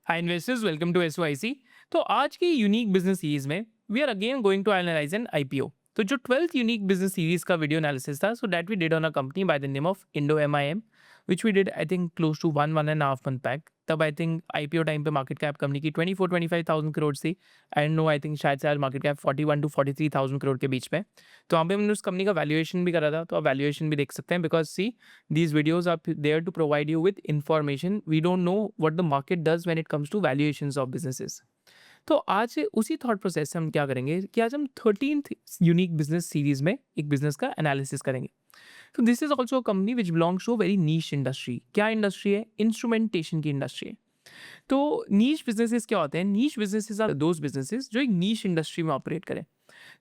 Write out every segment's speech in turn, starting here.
Hi investors, welcome to SOIC. तो आज की यूनिक बिजनेस सीरीज में we are again going to analyse an IPO. तो जो 12th यूनिक बिजनेस सीरीज का वीडियो एनालिसिस था, so that we did on a company by the name of Indo MIM, which we did I think close to one and half month back. तब I think IPO time पे market cap company की 24-25,000 करोड़ थी। And no, I think शायद से आज market cap 41 to 43,000 crore के बीच में। तो वहाँ पे हमने उस कंपनी का वैल्यूएशन भी करा था, तो आप वैल्यूएशन भी देख सकते हैं। Because see, these videos are there to provide you with information. We don't know what the market does when it comes to valuations of businesses. तो आज उसी थॉट प्रोसेस से हम क्या करेंगे कि आज हम 13th यूनिक बिजनेस सीरीज में एक बिजनेस का एनालिसिस करेंगे। तो this is also a company which belongs to very niche industry. क्या इंडस्ट्री है? इंस्ट्रूमेंटेशन की इंडस्ट्री है। तो नीश बिजनेसेस क्या होते हैं? Niche businesses are those businesses जो एक नीश इंडस्ट्री में ऑपरेट करें।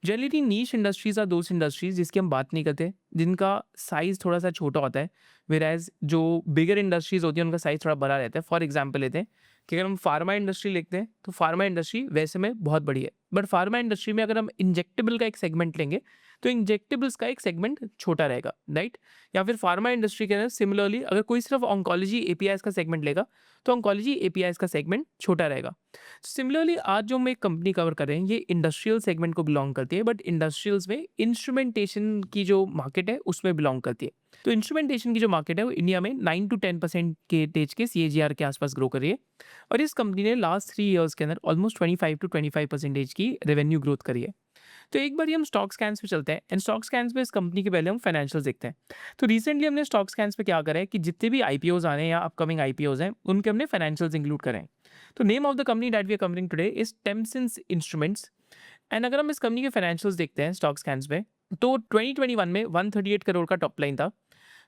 Generally niche industries are those industries जिसकी हम बात नहीं करते, जिनका साइज थोड़ा सा छोटा होता है। वेराज जो बिगर इंडस्ट्रीज होती है उनका साइज थोड़ा बड़ा रहता है। फॉर एग्जाम्पल लेते हैं कि अगर हम फार्मा इंडस्ट्री लेते हैं तो फार्मा इंडस्ट्री वैसे में बहुत बड़ी है, बट फार्मा इंडस्ट्री में अगर हम इंजेक्टेबल का एक सेगमेंट लेंगे तो इंजेक्टेबल्स का एक सेगमेंट छोटा रहेगा, राइट। या फिर फार्मा इंडस्ट्री के अंदर सिमिलरली अगर कोई सिर्फ ऑन्कोलॉजी एपीआईज का सेगमेंट लेगा तो ऑन्कोलॉजी एपीआईज का सेगमेंट छोटा रहेगा। सिमिलरली आज जो हम एक कंपनी कवर कर रहे हैं ये इंडस्ट्रियल सेगमेंट को बिलोंग करती है, बट इंडस्ट्रियल्स में इंस्ट्रूमेंटेशन की जो मार्केट है उसमें बिलोंग करती है। तो इंस्ट्रूमेंटेशन की जो मार्केट है वो इंडिया में 9 to 10% के तेज के सीएजीआर के आसपास ग्रो कर रही है। और इस कंपनी ने लास्ट 3 ईयर्स के अंदर ऑलमोस्ट 25 to 25% की रेवेन्यू ग्रोथ करी है। तो एक बार हम स्टॉक स्कैन्स पे चलते हैं एंड स्टॉक स्कैन्स पे इस कंपनी के पहले हम फाइनेंशियल्स देखते हैं। तो रिसेंटली हमने स्टॉक स्कैन्स पे क्या करा है कि जितने भी आईपीओज आ रहे हैं या अपकमिंग आईपीओज हैं उनके हमने फाइनेंशियल्स इंक्लूड करें। तो name of the company that we are covering today is Tempsens instruments. And अगर हम इस कंपनी के फाइनेंशियल्स देखते हैं स्टॉक स्कैन्स पे, तो 2021 में 138 करोड़ का टॉप लाइन था,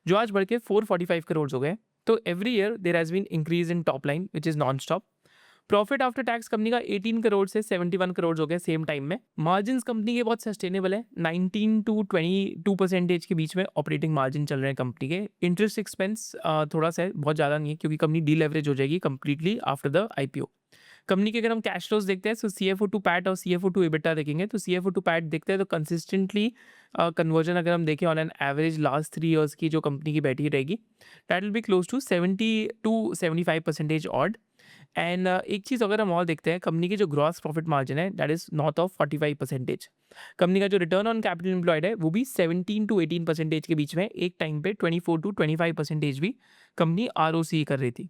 जो आज बढ़ के 445 करोड़ हो गए। तो every year there has been increase in top line which is non stop. Profit after tax company का 18 करोड़ से 71 करोड़ हो गए सेम टाइम में। मार्जिन कंपनी के बहुत सस्टेनेबल है, 19 to 22% के बीच में ऑपरेटिंग मार्जिन चल रहे हैं कंपनी के। इंटरेस्ट एक्सपेंस थोड़ा सा है, बहुत ज़्यादा नहीं है, क्योंकि कंपनी डीलेवरेज हो जाएगी completely after the IPO. Company के अगर हम कैश फ्लोज देखते हैं तो सीएफओ टू पैट और सीएफओ टू एबिटा देखेंगे, तो सीएफओ टू पैट देखते हैं तो कंसिस्टेंटली कन्वर्जन अगर हम देखें on an average last 3 years की जो कंपनी की बैठी रहेगी, that will be close to 70 to 75% odd. And एक चीज़ अगर हम और देखते हैं, कंपनी की जो ग्रॉस प्रॉफिट मार्जिन है that is north of 45%। Company का जो रिटर्न ऑन कैपिटल एम्प्लॉयड है वो भी 17 to 18% के बीच में, एक टाइम पे 24 to 25% भी कंपनी आरओसी कर रही थी।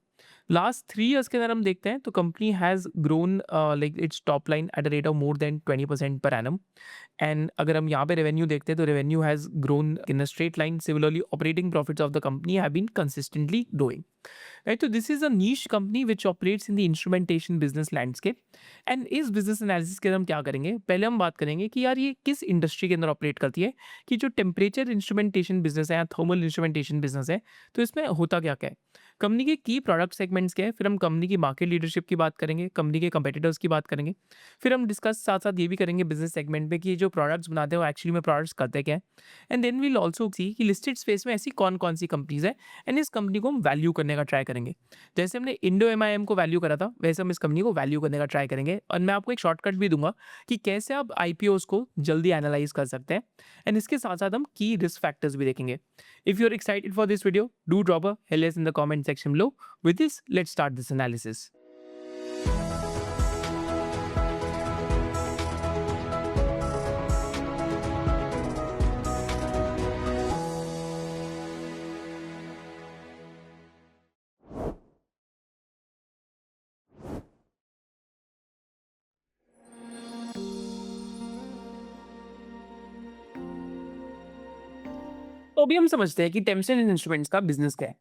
लास्ट 3 ईयर्स के अंदर हम देखते हैं तो company has grown like its top line at a rate of more than 20% per annum. And अगर हम यहाँ पे रेवेन्यू देखते हैं तो revenue has grown in a straight line. Similarly operating profits of the company have been consistently growing, right. तो this is a niche company which operates in the instrumentation business landscape. And इस business analysis के अंदर हम क्या करेंगे, पहले हम बात करेंगे कि यार ये किस इंडस्ट्री के अंदर ऑपरेट करती है, कि जो टेम्परेचर इंस्ट्रूमेंटेशन बिजनेस है या थर्मल इंस्ट्रूमेंटेशन बिजनेस है, तो इसमें होता क्या क्या है, कंपनी के की प्रोडक्ट सेगमेंट्स क्या है, फिर हम कंपनी की मार्केट लीडरशिप की बात करेंगे, कंपनी के कंपेटिटर्स की बात करेंगे, फिर हम डिस्कस साथ साथ ये भी करेंगे बिजनेस सेगमेंट पे कि ये जो प्रोडक्ट्स बनाते हैं वो एक्चुअली में प्रोडक्ट्स करते क्या है। And then we'll also see कि लिस्टेड स्पेस में ऐसी कौन कौन सी कंपनीज है, एंड इस कंपनी को हम वैल्यू करने का ट्राई करेंगे। जैसे हमने इंडो एमआईएम को वैल्यू करा था, वैसे हम इस कंपनी को वैल्यू करने का ट्राई करेंगे। और मैं आपको एक शॉर्टकट भी दूंगा कि कैसे आप आईपीओस को जल्दी एनालाइज कर सकते हैं। एंड इसके साथ साथ हम की रिस्क फैक्टर्स भी देखेंगे। If you are excited for this video, do drop a hell yes in the comment section below. With this, let's start this analysis. तो अभी हम समझते हैं कि टेम्सन इंस्ट्रूमेंट्स का बिजनेस क्या है।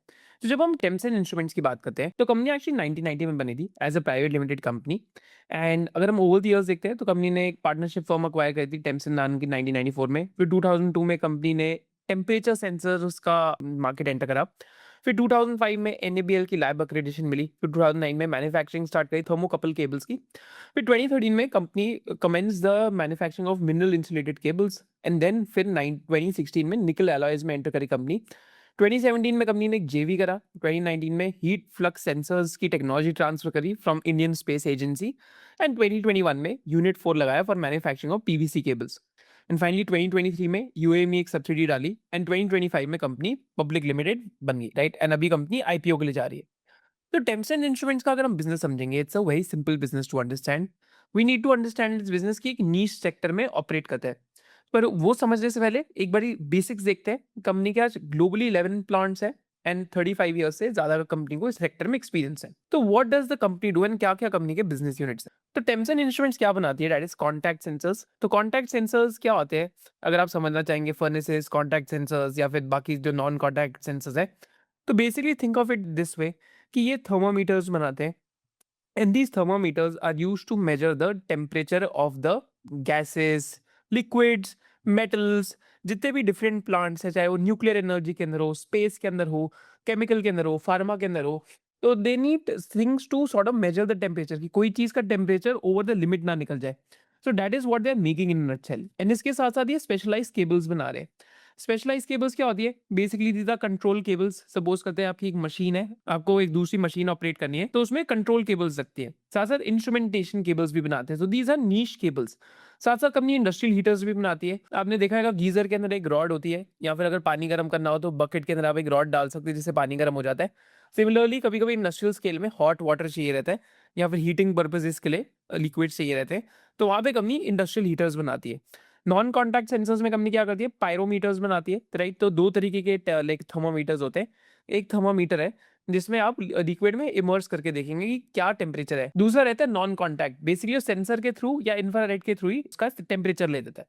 तो जब हम टेम्सन इंस्ट्रूमेंट्स की बात करते हैं तो कंपनी एक्चुअली 1990 में बनी थी as a private limited company. And अगर हम ओवर द इयर्स देखते हैं तो कंपनी ने एक पार्टनरशिप फर्म अक्वायर करी थी टेम्सन नाम की 1994 में। फिर 2002 में कंपनी ने टेम्परेचर सेंसर्स का मार्केट एंटर करा। फिर 2005 में एनएबीएल की लैब एक्रेडिटेशन मिली। फिर 2009 में मैन्युफैक्चरिंग स्टार्ट करी थर्मोकपल केबल्स की। फिर 2013 में company commence the manufacturing of mineral insulated cables. And then फिर 2016 में निकल एलॉयज में एंटर करी कंपनी। 2017 में कंपनी ने एक जेवी करा। 2019 में हीट फ्लक्स सेंसर्स की टेक्नोलॉजी ट्रांसफर करी from Indian space agency. And 2021 में यूनिट 4 लगाया for manufacturing of PVC cables. And finally 2023 में यूएई में एक सब्सिडी डाली। एंड 2025 में कंपनी पब्लिक लिमिटेड बन गई, राइट। एंड अभी कंपनी आईपीओ के लिए जा रही है। तो टेम्सन इंस्ट्रूमेंट्स का अगर हम बिजनेस समझेंगे, it's a very simple business to understand. We need to understand इस बिजनेस की एक नीश सेक्टर में ऑपरेट करता है। पर वो समझने से पहले एक बारी बेसिक्स देखते हैं। कंपनी के आज ग्लोबली 11 प्लांट्स है एंड 35 ईयर्स से ज्यादा कंपनी को इस सेक्टर में एक्सपीरियंस है। तो what does the company do and क्या क्या कंपनी के बिजनेस यूनिट्स है? तो टेम्सन इंस्ट्रूमेंट्स क्या बनाती है? That is contact sensors. तो कॉन्टैक्ट सेंसर्स क्या होते हैं? अगर आप समझना चाहेंगे फर्नेसेस, कॉन्टैक्ट सेंसर्स या फिर बाकी जो नॉन कॉन्टैक्ट सेंसर्स है, तो basically think of it this way कि ये थर्मोमीटर्स बनाते हैं। And these thermometers are used to measure the temperature of the gases, liquids, metals, जितने भी डिफरेंट प्लांट्स है, चाहे वो न्यूक्लियर एनर्जी के अंदर हो, स्पेस के अंदर हो, केमिकल के अंदर हो, फार्मा के अंदर हो, तो they need things to sort of measure the temperature की कोई चीज का टेम्परेचर ओवर द लिमिट ना निकल जाए। So that is what they are making in nutshell. And इसके साथ साथ ये स्पेशलाइज केबल्स बना रहे हैं। स्पेशलाइज केबल्स क्या होती है? Basically these are control cables. Suppose करते हैं आपकी एक मशीन है, आपको एक दूसरी मशीन ऑपरेट करनी है, तो उसमें कंट्रोल केबल्स लगती है। साथ साथ इंस्ट्रूमेंटेशन केबल्स भी बनाते हैं। तो दीज आर नीश केबल्स। साथ साथ कंपनी इंडस्ट्रियल हीटर्स भी बनाती है। आपने देखा होगा गीजर के अंदर एक रॉड होती है, या फिर अगर पानी गर्म करना हो तो बकेट के अंदर आप एक रॉड डाल सकते हैं जिससे पानी गर्म हो जाता है। सिमिलरली कभी कभी इंडस्ट्रियल स्केल में हॉट वाटर चाहिए रहता है, या फिर हीटिंग पर्पजेस के लिए लिक्विड चाहिए रहते हैं, तो वहां पे कंपनी इंडस्ट्रियल हीटर्स बनाती है। नॉन कॉन्टैक्ट सेंसर्स में कंपनी क्या करती है? पायरोमीटर्स बनाती है, राइट? तो दो तरीके के लाइक थर्मोमीटर्स होते हैं। एक थर्मोमीटर है जिसमें आप लिक्विड में इमर्स करके देखेंगे कि क्या टेम्परेचर है। दूसरा रहता है नॉन कॉन्टैक्ट, बेसिकली सेंसर के थ्रू या इंफ्रारेड के थ्रू ही उसका टेम्परेचर ले देता है।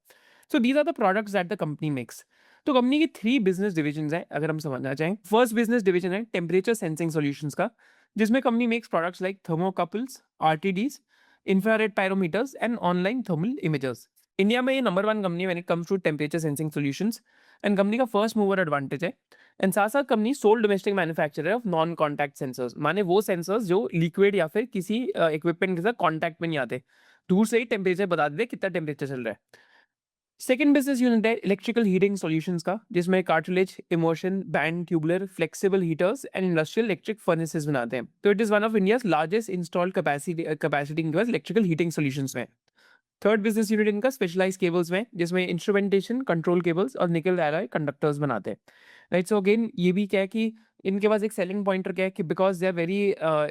So these are the products that the company makes. तो कंपनी की 3 बिजनेस डिविजन है अगर हम समझना चाहें। फर्स्ट बिजनेस डिवीजन है टेम्परेचर सेंसिंग सॉल्यूशंस का, जिसमें company makes products like thermocouples, RTDs, infrared pyrometers and online thermal imagers. India में ये number 1 company when it comes to temperature sensing solutions, and company का फर्स्ट मूवर एडवांटेज है। And साथ साथ company sole domestic manufacturer of non contact sensors, माने वो sensors जो liquid या फिर किसी इक्विपमेंट के साथ कॉन्टैक्ट में नहीं आते, दूर से ही टेम्परेचर बता देते कितना टेम्परेचर चल रहा है। सेकेंड बिजनेस यूनिट है इलेक्ट्रिकल हीटिंग सॉल्यूशंस का, जिसमें cartilage, emotion, band, tubular, flexible heaters and industrial electric furnaces बनाते हैं। तो it is one of India's largest installed capacity electrical heating solutions में। थर्ड बिजनेस यूनिट इनका स्पेशलाइज केबल्स में, जिसमें इंस्ट्रूमेंटेशन, कंट्रोल केबल्स और निकल एलॉय कंडक्टर्स बनाते हैं, राइट? सो अगेन ये भी क्या है कि इनके पास एक सेलिंग पॉइंटर क्या है कि because they are very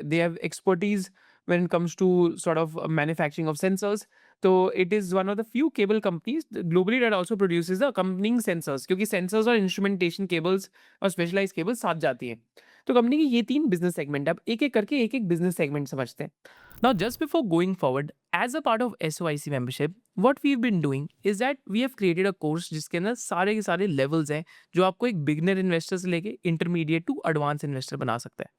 they have expertise when it comes to sort of manufacturing of sensors. तो it is one of the few cable companies globally that also produces the accompanying sensors, क्योंकि sensors और instrumentation cables और specialise cables साथ जाती हैं। तो company की ये 3 बिजनेस सेगमेंट है। अब एक एक करके एक एक बिजनेस सेगमेंट समझते हैं। Now, just before going forward, as a part of SOIC membership, what we've been doing is that we have created a course जिसके अंदर सारे के सारे levels हैं जो आपको एक बिगनर इन्वेस्टर से लेके इंटरमीडिएट टू एडवांस इन्वेस्टर बना सकता है।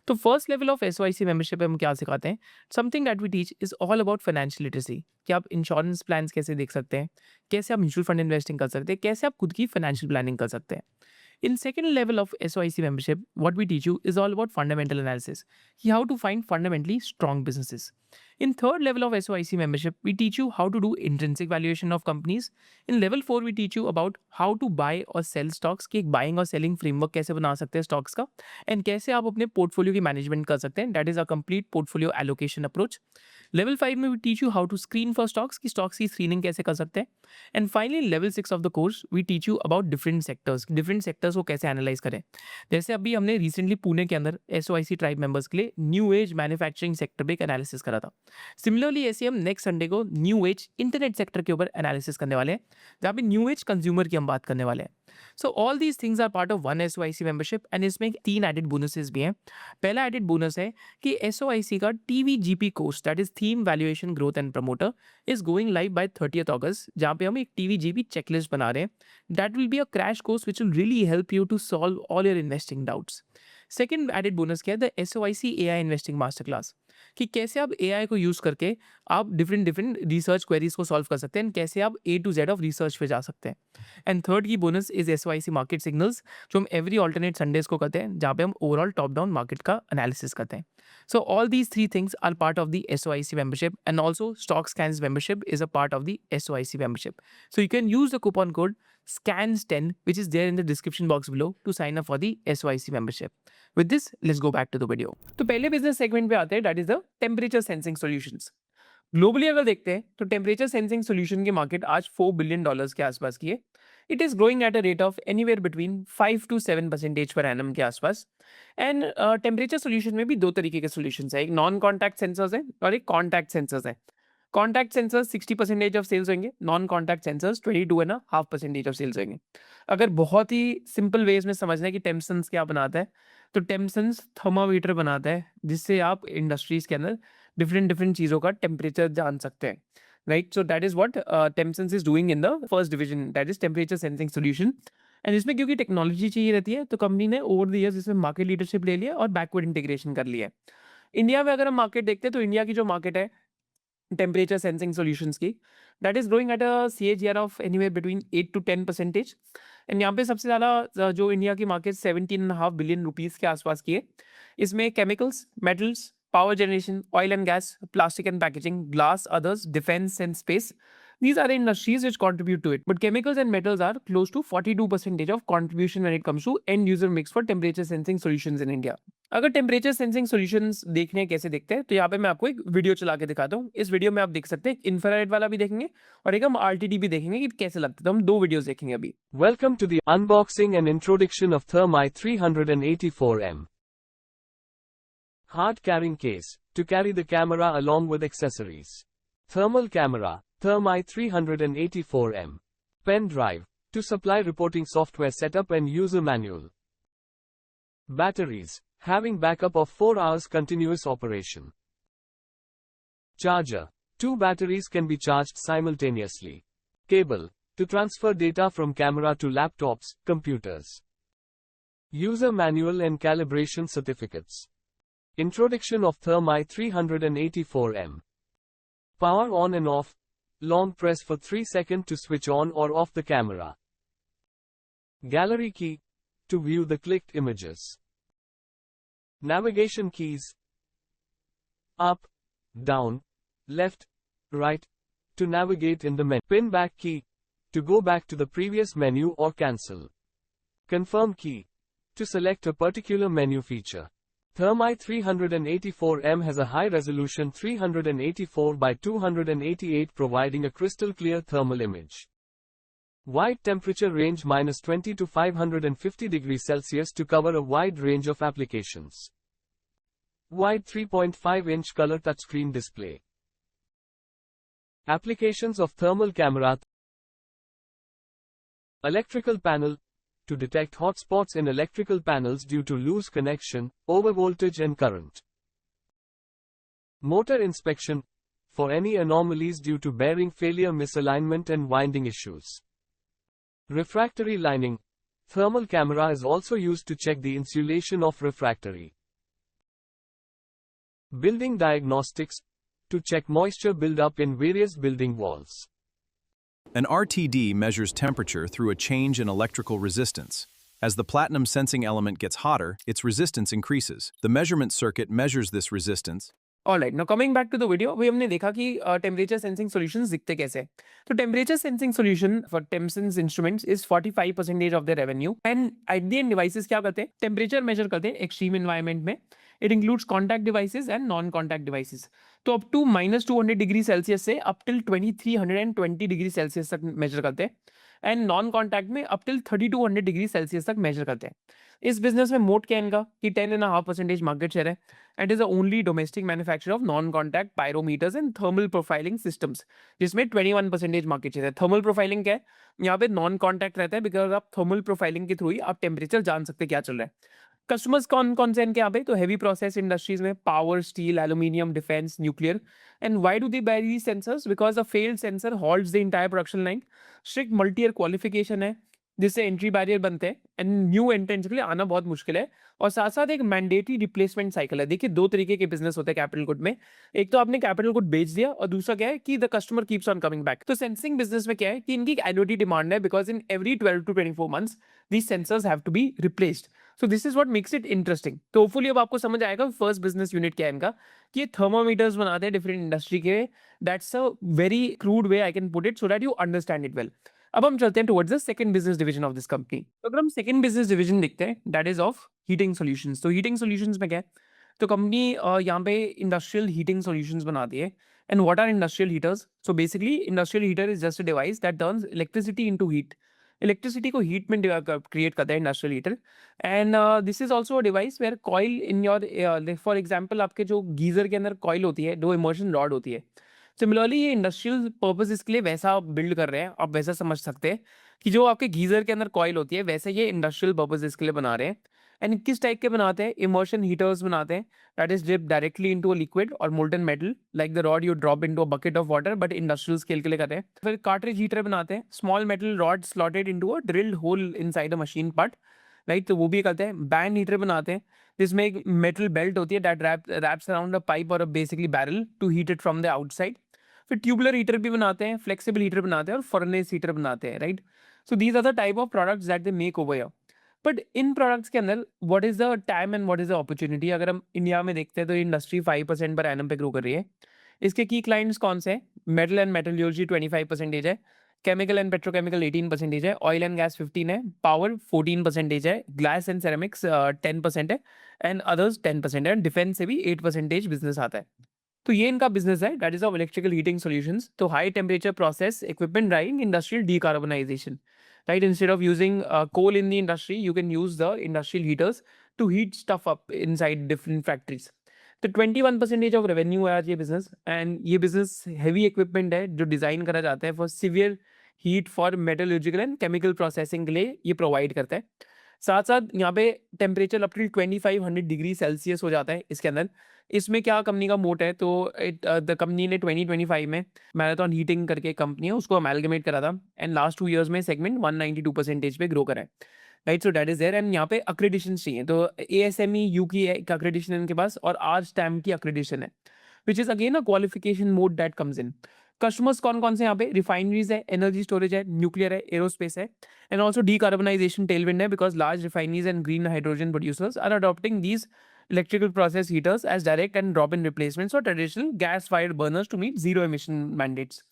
तो first level of SOIC membership में हम क्या सिखाते हैं? Something that we teach is all about financial literacy, कि आप इंश्योरेंस प्लान्स कैसे देख सकते हैं, कैसे आप म्यूचुअल फंड इन्वेस्टिंग कर सकते हैं, कैसे आप खुद की फाइनेंशियल प्लानिंग कर सकते हैं। In second level of SOIC membership, what we teach you is all about fundamental analysis, how to find fundamentally strong businesses. In third level of SOIC membership, we teach you how to do intrinsic valuation of companies. In level 4, we teach you about how to buy or sell stocks, कि एक buying और selling framework कैसे बना सकते हैं stocks का, and कैसे आप अपने portfolio की management कर सकते हैं, that is a complete portfolio allocation approach. Level 5 में we teach you how to screen for stocks, कि stocks की screening कैसे कर सकते हैं। And finally, level 6 of the course, we teach you about different sectors को कैसे एनालाइज करें। जैसे अभी हमने रिसेंटली पुणे के अंदर SOIC ट्राइब मेंबर्स के लिए न्यू एज मैन्युफैक्चरिंग सेक्टर पे एक एनालिसिस करा था। सिमिलरली ऐसे हम नेक्स्ट संडे को न्यू एज इंटरनेट सेक्टर के ऊपर एनालिसिस करने वाले हैं, जहाँ पे न्यू एज कंज्यूमर की हम बात करने वाले हैं। So all these things are part of one SOIC membership, and इसमें 3 एडेड बोनसेस भी हैं। पहला एडेड बोनस है कि SOIC का TVGP course, that is theme valuation growth and promoter, is going live by 30th August, जहाँ पे हम एक TVGP चेकलिस्ट बना रहे हैं। That will be a crash course which will really help you to solve all your investing doubts. Second added bonus क्या है? The SOIC AI investing master class, कि कैसे आप AI को यूज करके आप डिफरेंट रिसर्च क्वेरीज को solve कर सकते हैं, कैसे आप A to Z of research पे जा सकते हैं। एंड थर्ड की bonus is SOIC market signals, जो हम एवरी ऑल्टरनेट संडेज को करते हैं, जहाँ पे हम ओवरऑल टॉप डाउन मार्केट का एनालिसिस करते हैं। So all these 3 things are part of the SOIC membership, and also stock scans membership is a part of the SOIC membership. So you can use the coupon code SCANS10, which is there in the description box below, to sign up for the SOIC membership. With this, let's go back to the video. तो पहले business segment पे आते हैं, that is the temperature sensing solutions. Globally अगर देखते हैं तो temperature sensing solution की मार्केट आज $4 बिलियन के आसपास की है। It is growing at a rate of anywhere between 5 to 7% per annum के आसपास। एंड टेम्परेचर सोल्यूशन में भी दो तरीके के सोल्यूशंस है, एक नॉन कॉन्टैक्ट सेंसर्स है और एक कॉन्टैक्ट सेंसर्स है। कॉन्टैक्ट सेंसर्स 60% ऑफ सेल्स होंगे, non contact sensors 22.5% of sales होंगे। अगर बहुत ही सिंपल वेज में समझना है कि टेम्पसन्स क्या बनाता है, तो टेम्पसन्स थर्मामीटर बनाता है जिससे आप इंडस्ट्रीज के अंदर डिफरेंट डिफरेंट चीज़ों का टेम्परेचर जान सकते हैं, right. So that is what Tempsens is doing in the first division, that is temperature sensing solution. And इसमें क्योंकि टेक्नोलॉजी चाहिए रहती है, तो कंपनी ने ओवर द ईयर्स इसमें मार्केट लीडरशिप ले लिया और बैकवर्ड इंटीग्रेशन कर लिया है। इंडिया में अगर हम मार्केट देखते हैं, तो इंडिया की जो मार्केट है टेम्परेचर सेंसिंग सॉल्यूशंस की, that is growing at a CAGR of anywhere between 8 to 10%। And यहाँ पे सबसे ज़्यादा जो इंडिया की मार्केट 17.5 बिलियन रुपीज़ के आसपास की है। इसमें chemicals, metals, power generation, oil and gas, plastic and packaging, glass, others, defence and space, these are the industries which contribute to it. But chemicals and metals are close to 42% of contribution when it comes to end user mix for temperature sensing solutions in India. अगर temperature sensing solutions देखने हैं कैसे दिखते हैं, तो यहाँ पे मैं आपको एक वीडियो चला के दिखाता हूँ। इस वीडियो में आप देख सकते हैं इंफ्रारेड वाला भी देखेंगे और एक हम आरटीडी भी देखेंगे कि कैसे लगता है। तो हम दो वीडियोस देखेंगे अभी। Welcome to the unboxing and introduction of Thermi 384M. Hard carrying case to carry the camera along with accessories. Thermal camera, Thermi 384M. Pen drive to supply reporting software setup and user manual. Batteries, having backup of 4 hours continuous operation. Charger, 2 batteries can be charged simultaneously. Cable, to transfer data from camera to laptops, computers. User manual and calibration certificates. Introduction of Thermi 384M. Power on and off. Long press for 3 seconds to switch on or off the camera. Gallery key, to view the clicked images. Navigation keys. Up, down, left, right, to navigate in the menu. Pin back key, to go back to the previous menu or cancel. Confirm key, to select a particular menu feature. Thermi 384M has a high resolution 384 by 288 providing a crystal clear thermal image. Wide temperature range -20 to 550 degrees Celsius to cover a wide range of applications. Wide 3.5-inch color touchscreen display. Applications of thermal camera. Electrical panel, to detect hotspots in electrical panels due to loose connection, overvoltage and current. Motor inspection, for any anomalies due to bearing failure, misalignment and winding issues. Refractory lining, thermal camera is also used to check the insulation of refractory. Building diagnostics, to check moisture buildup in various building walls. An RTD measures temperature through a change in electrical resistance. As the platinum sensing element gets hotter, its resistance increases. The measurement circuit measures this resistance. Alright, now coming back to the video, अभी हमने देखा कि temperature sensing solutions दिखते कैसे हैं। तो temperature sensing solution for Tempsens instruments is 45% of the revenue. And at the end devices क्या करते हैं, टेम्परेचर मेजर करते हैं एक्सट्रीम एनवायरनमेंट में। It includes contact devices and non contact devices. तो अप टू -200 डिग्री सेल्सियस से up till 2320 degree Celsius तक measure करते हैं। एंड नॉन कॉन्टैक्ट में अप टिल 3200 डिग्री सेल्सियस तक मेजर करते हैं। इस बिजनेस में मोट क्या है इनका कि 10.5% मार्केट शेयर है। And is the only domestic manufacture of non contact pyrometers and thermal profiling systems, जिसमें 21% मार्केट शेयर है। थर्मल प्रोफाइलिंग क्या है, यहाँ पे नॉन कॉन्टैक्ट रहता है, बिकॉज आप थर्मल प्रोफाइलिंग के थ्रू ही आप टेम्परेचर जान सकते हैं क्या चल रहा है। कस्टमर्स कौन कौन से इनके यहाँ पे, तो हैवी प्रोसेस इंडस्ट्रीज में, power, steel, aluminium, defence, nuclear. And why do they buy these sensors, because a failed sensor halts the entire production line. Strict multi year qualification है जिससे एंट्री बैरियर बनते हैं एंड न्यू एंट्रेंट्स के लिए आना बहुत मुश्किल है। और साथ साथ एक मैंडेटरी रिप्लेसमेंट साइकिल है। देखिए, दो तरीके के बिजनेस होते हैं कैपिटल गुड में। एक तो आपने कैपिटल गुड बेच दिया और दूसरा क्या है कि the customer keeps on coming back. तो सेंसिंग बिजनेस में क्या है कि इनकी एनुअटी डिमांड है, because in every 12 to 24 months these sensors have to be replaced. So this is what makes it interesting. तो होपफुली अब आपको समझ आएगा फर्स्ट बिजनेस यूनिट क्या है इनका, कि ये थर्मोमीटर्स बनाते हैं डिफरेंट इंडस्ट्री के। That's a very crude way I can put it, so that you understand it well. अब हम चलते हैं towards the second business division of this company. तो अगर हम सेकंड बिजनेस डिवीजन देखते हैं, that is of heating solutions. तो हीटिंग सॉल्यूशंस में क्या है, तो कंपनी यहाँ पे इंडस्ट्रियल हीटिंग सॉल्यूशंस बनाती है। And what are industrial heaters, so basically industrial heater is just a device that turns electricity into heat. Electricity को हीट में क्रिएट करता है industrial heater. And this is also a device where coil in your, for example आपके जो geyser के अंदर coil होती है, दो इमर्शन रॉड होती है। सिमिलरली ये इंडस्ट्रियल पर्पज इसके लिए वैसा बिल्ड कर रहे हैं, आप वैसा समझ सकते हैं कि जो आपके गीजर के अंदर कॉइल होती है वैसे ये इंडस्ट्रियल पर्पज इसके लिए बना रहे हैं। एंड किस टाइप के बनाते हैं? इमर्शन हीटर्स बनाते हैं, that is dip directly into a liquid और molten metal like the rod you drop into a bucket of water, but industrial scale के लिए करते हैं। फिर कार्ट्रिज हीटर बनाते हैं, small metal rod slotted into a drilled hole inside a machine part, right, तो वो भी करते हैं। बैंड हीटर बनाते हैं जिसमें एक मेटल बेल्ट होती है that wraps around a pipe और a basically barrel to heat it from the outside. फिर ट्यूबुलर हीटर भी बनाते हैं, फ्लेक्सिबल हीटर बनाते हैं और फर्नेस हीटर बनाते हैं, right. So these are the type of products that they make over here. But इन प्रोडक्ट्स के अंदर what is the time and what is the opportunity? अगर हम इंडिया में देखते हैं तो इंडस्ट्री 5% पर एनम पे ग्रो कर रही है। इसके की क्लाइंट्स कौन से हैं? मेटल एंड मेटलर्जी 25% है, केमिकल एंड पेट्रोकेमिकल 18% है, ऑयल एंड गैस 15 है, पावर 14% है, ग्लास एंड सेरेमिक्स 10% है, एंड अदर्स 10% है, डिफेंस से भी 8% बिजनेस आता है। तो ये इनका बिजनेस है, that is of electrical heating solutions. तो high temperature process equipment driving industrial decarbonization, right? Instead of using coal in the industry, you can use the industrial heaters to heat stuff up inside different factories. तो 21% of revenue है आज ये business, and ये business heavy equipment है जो design करा जाता है for severe heat for metallurgical and chemical processing के लिए ये प्रोवाइड करता है। साथ साथ यहाँ पे temperature up to 2500 degree Celsius हो जाता है इसके अंदर। इसमें क्या कंपनी का मोट है, तो द कंपनी ने 2025 में मैराथन हीटिंग करके कंपनी है उसको अमेलगमेट करा था, एंड लास्ट 2 ईयर्स में सेगमेंट 192% पे ग्रो करा है, right. So that is there. And यहाँ पे अक्रेडिशन चाहिए, तो ASME यू की एक अक्रेडिशन है इनके पास और आर स्टैम्प की अक्रेडिशन है, which is again a qualification mode that comes in. Customers कौन कौन से यहाँ पे? रिफाइनरीज है, एनर्जी स्टोरेज है, न्यूक्लियर है, एरोस्पेस है, एंड ऑल्सो decarbonization tailwind है because large refineries and green hydrogen producers are adopting these electrical process heaters as direct and drop-in replacements for traditional gas-fired burners to meet zero emission mandates.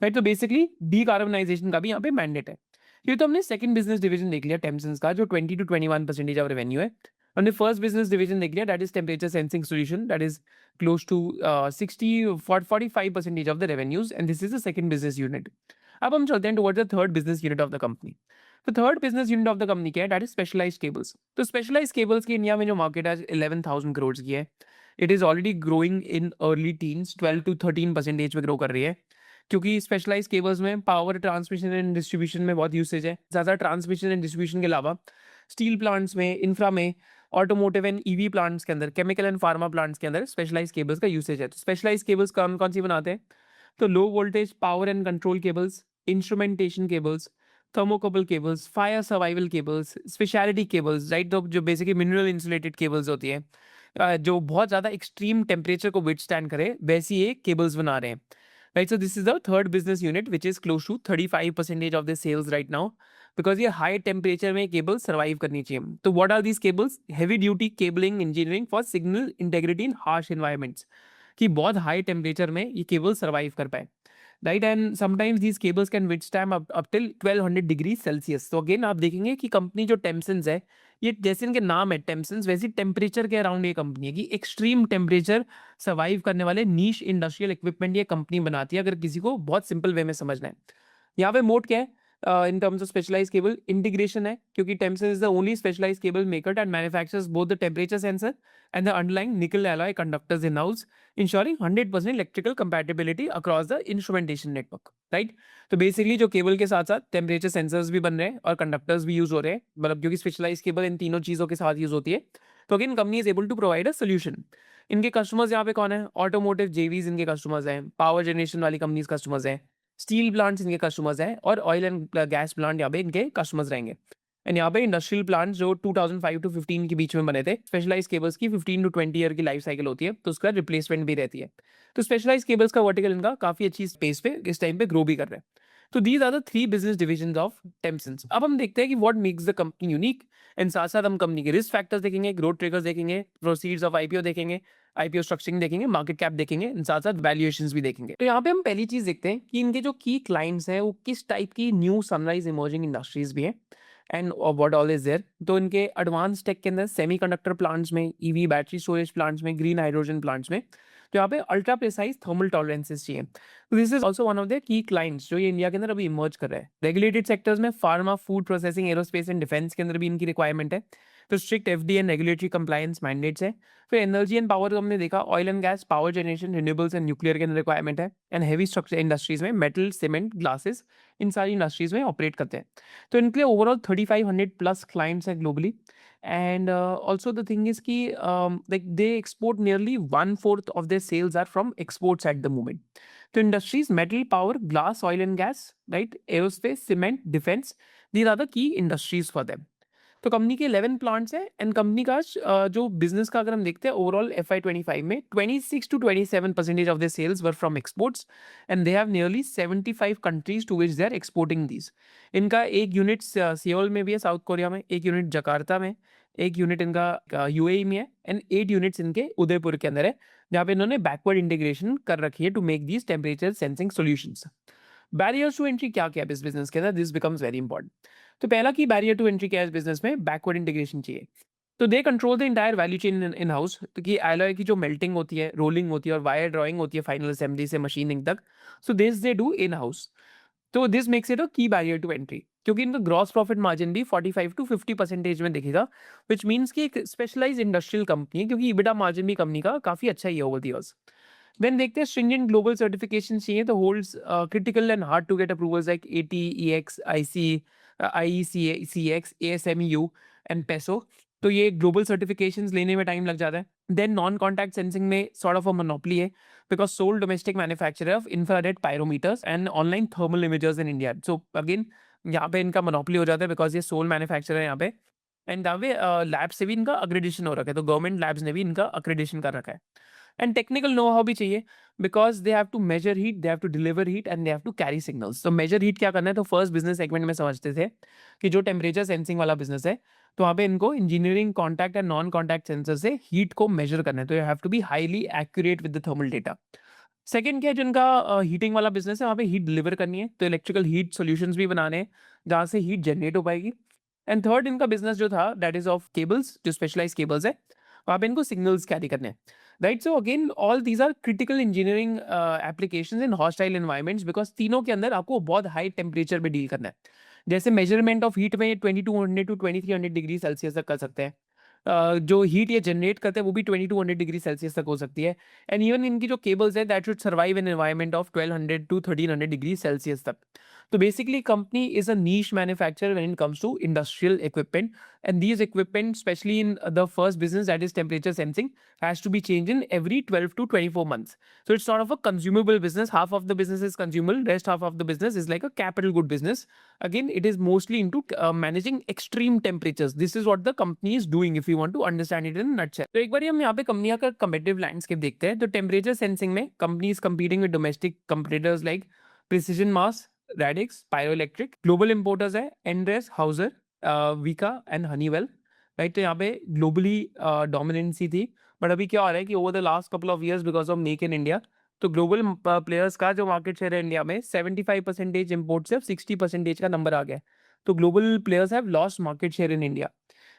Right, तो basically decarbonization का भी यहाँ पे mandate है। ये तो हमने second business division देख लिया टेम्सन्स का, जो 20 to 21% ऑफ रेवेन्यू है। हमने फर्स्ट बिजनेस डिवीजन देख लिया, that is temperature sensing solution, that is close to 45% of the revenues, and this is the second business unit. अब हम चलते हैं towards the third business unit of the company. तो third business unit of the company क्या है? That is specialised cables. तो specialised cables की India में जो मार्केट है 11,000 करोड़ की है। It is already growing in early teens, 12 to 13% में ग्रो कर रही है, क्योंकि स्पेशलाइज्ड केबल्स में पावर ट्रांसमिशन एंड डिस्ट्रीब्यूशन में बहुत यूसेज है। ज़्यादा ट्रांसमिशन एंड डिस्ट्रीब्यूशन के अलावा स्टील प्लांट्स में, इंफ्रा में, ऑटोमोटिव एंड EV प्लांट्स के अंदर, केमिकल एंड फार्मा प्लांट्स के अंदर स्पेशलाइज्ड केबल्स का यूसेज है। तो स्पेशलाइज्ड केबल्स कौन कौन सी बनाते हैं? तो low voltage power and control cables, instrumentation cables, thermocouple cables, fire survival cables, speciality cables, right, तो जो बेसिकली मिनरल इंसुलेटेड केबल्स होती है, जो बहुत ज़्यादा एक्सट्रीम टेम्परेचर को विथस्टैंड करे, वैसी ये केबल्स बना रहे हैं, right. So this is the third business unit which is close to 35% of the sales right now, because ये हाई टेम्परेचर में केबल सर्वाइव करनी चाहिए। तो what are these cables? Heavy duty cabling engineering for signal integrity in harsh environments, कि बहुत high temperature में ये cable survive कर पाए, right. And sometimes these cables can withstand up till 1200 degree Celsius. तो अगेन आप देखेंगे कि कंपनी जो टेम्सन्स है, ये जैसे इनके नाम है टेम्सन्स, वैसी टेम्परेचर के अराउंड ये कंपनी है कि एक्सट्रीम टेम्परेचर सर्वाइव करने वाले नीश इंडस्ट्रियल इक्विपमेंट ये कंपनी बनाती है, अगर किसी को बहुत सिंपल वे में समझना है। यहाँ पे मोड क्या है in terms of specialized cable? Integration है, क्योंकि Tempsens is the only specialized cable maker that manufactures both the temperature sensor and the underlying nickel alloy conductors in house, ensuring 100% electrical compatibility across the instrumentation network, right? तो basically जो cable के साथ साथ temperature sensors भी बन रहे हैं और कंडक्टर्स भी यूज हो रहे हैं, मतलब क्योंकि स्पेशलाइज केबल इन तीनों चीज़ों के साथ यूज होती है। तो again company is able to provide a solution. इनके कस्टमर्स यहाँ पे कौन है? ऑटोमोटिव जेवीज इनके कस्टमर्स हैं, पावर जनरेशन वाली कंपनीज कस्टमर्स हैं, स्टील प्लांट्स इनके कस्टमर्स हैं, और ऑयल एंड गैस प्लांट यहाँ पे इनके कस्टमर्स रहेंगे। एंड यहाँ पे इंडस्ट्रियल प्लांट जो 2005 to 15 के बीच में बने थे, स्पेशलाइज केबल्स की 15 to 20 ईयर की लाइफ साइकिल होती है, तो उसका रिप्लेसमेंट भी रहती है। तो स्पेशलाइज केबल्स का वर्टिकल इनका काफी अच्छी स्पेस पे इस टाइम पे ग्रो भी कर रहे हैं। तो these are the 3 business division of Tempsens. अब हम देखते हैं कि what makes the company unique, and साथ साथ हम कंपनी के रिस्क फैक्टर्स देखेंगे, ग्रोथ ट्रिगर्स देखेंगे, प्रोसीड्स ऑफ IPO देखेंगे, IPO स्ट्रक्चरिंग देखेंगे, मार्केट कैप देखेंगे, एंड साथ साथ वैल्यूएशंस भी देखेंगे। तो यहाँ पे हम पहली चीज देखते हैं कि इनके जो की क्लाइंट्स हैं वो किस टाइप की न्यू सनराइज इमर्जिंग इंडस्ट्रीज भी हैं, and what all is there. तो इनके एडवांस टेक के अंदर सेमीकंडक्टर प्लांट्स में, ईवी बैटरी स्टोरेज प्लांट्स में, ग्रीन हाइड्रोजन प्लांट्स में, तो यहाँ पे अल्ट्रा प्रिसाइज थर्मल टॉलरेंसेस चाहिए। तो this is also one of the की क्लाइंट्स जो ये इंडिया के अंदर अभी इमर्ज कर रहे हैं। रेगुलेटेड सेक्टर्स में pharma, food processing, aerospace and defence के अंदर भी इनकी रिक्वायरमेंट है। तो strict FD and regulatory compliance mandates है। फिर एनर्जी एंड पावर हमने देखा, oil and gas, power generation, renewables and nuclear के अंदर रिक्वायरमेंट है। एंड हैवी स्ट्रक्चर इंडस्ट्रीज में मेटल, सीमेंट, ग्लासेस, इन सारी इंडस्ट्रीज में ऑपरेट करते हैं। तो इनके लिए ओवरऑल 3500 प्लस क्लाइंट्स हैं globally. And also the thing is कि like they export nearly 1/4 of their sales are from exports at the moment. तो industries metal, power, glass, oil and gas, right, aerospace, cement, defence, these are the key industries for them. तो company के 11 plants हैं and company का जो business का अगर हम देखते हैं ओवरऑल FY25 में 26 to 27% of the sales were from exports and they have nearly 75 countries to which they are exporting these. इनका एक यूनिट सियोल में भी है, साउथ कोरिया में, एक यूनिट जकार्ता में, एक यूनिट इनका UAE में है एंड 8 यूनिट्स इनके उदयपुर के अंदर है, जहाँ पे इन्होंने बैकवर्ड इंटीग्रेशन कर रखी है to make these temperature sensing solutions. Barriers to entry क्या क्या है इस बिजनेस के अंदर, दिस बिकम्स वेरी इंपॉर्टेंट। तो पहला की बैरियर टू एंट्री क्या है इस बिजनेस में, बैकवर्ड इंटीग्रेशन चाहिए। तो they control the entire value chain in house. तो कि एलॉय की जो मेल्टिंग होती है, रोलिंग होती है और वायर ड्राइंग होती है फाइनल असेंबली से मशीनिंग तक, so this they do in house. तो दिस मेक्स इट अ की बैरियर टू एंट्री, क्योंकि इनका ग्रॉस प्रॉफिट मार्जिन भी 45 to 50% में दिखेगा, विच मीन्स कि एक स्पेशलाइज इंडस्ट्रियल कंपनी है, क्योंकि EBITDA मार्जिन भी कंपनी का काफी अच्छा ही है ओवर द ईयर्स। देन देखते हैं stringent ग्लोबल सर्टिफिकेशन चाहिए, तो holds critical and hard to get approvals like ATEX, IECX, ASMEU and PESO। तो ये ग्लोबल सर्टिफिकेशंस लेने में टाइम लग जाता है। देन नॉन कॉन्टैक्ट सेंसिंग में सॉर्ट ऑफ अ मोनोपोली है, because sole domestic manufacturer of infrared pyrometers and online thermal imagers in India. So again यहाँ पे इनका मोनोपोली हो जाता है, बिकॉज ये सोल मैन्युफैक्चरर है यहाँ पे। एंड यहाँ पे लैब से भी इनका अक्रेडिशन हो रखा है, तो गवर्नमेंट लैब्स ने भी इनका अक्रेडिशन कर रखा है। एंड टेक्निकल नो हाउ भी चाहिए, because they have to measure heat, they have to deliver heat and they have to carry signals. तो मेजर हीट क्या करना है, तो फर्स्ट बिजनेस सेगमेंट में समझते थे कि जो टेम्परेचर सेंसिंग वाला बिजनेस है, तो वहाँ पे इनको engineering contact and non contact sensor से हीट को मेजर करना है। तो you have to be highly accurate with the thermal data. Second क्या है, जिनका हीटिंग वाला बिजनेस है, वहाँ पे हीट डिलीवर करनी है, तो इलेक्ट्रिकल हीट सॉल्यूशंस भी बनाने हैं जहाँ से हीट जनरेट हो पाएगी। एंड थर्ड इनका बिजनेस जो था, दैट इज ऑफ केबल्स, जो स्पेशलाइज केबल्स है, वहाँ पे इनको सिग्नल्स कैरी करने हैं, right. So again all these are critical engineering applications in hostile environments, because तीनों के अंदर आपको बहुत हाई टेम्परेचर पे डील करना है। जैसे मेजरमेंट ऑफ हीट में 2200 to 2300 डिग्री सेल्सियस तक कर सकते हैं। जो हीट ये जनरेट करते हैं वो भी 2200 डिग्री सेल्सियस तक हो सकती है। एंड इवन इनकी जो केबल्स है, that should survive in environment of 1200 to 1300 degree Celsius तक। तो basically company is a niche manufacturer when it comes to industrial equipment, and these equipment specially in the first business that is temperature sensing has to be change in every 12 to 24 months. So it's sort of a consumable business. Half of the business is consumable, rest half of the business is like a capital good business. Again, it is mostly into managing extreme temperatures. This is what the company is doing if you want to understand it in a nutshell. तो एक बार हम यहाँ पे कंपनियों का competitive landscape देखते हैं। तो टेम्परेचर सेंसिंग में company is competing with domestic competitors like Precision Mass, Radix, Pyroelectric. Global importers है Endress, Hauser, Vika and Honeywell. Right, तो यहाँ पे ग्लोबली डोमिनेंसी थी, बट अभी क्या हो रहा है कि over the last couple of years because of make in India, तो ग्लोबल प्लेयर्स का जो मार्केट शेयर है इंडिया में 75% इम्पोर्ट से 60% का नंबर आ गया है। तो global players have lost market share in India,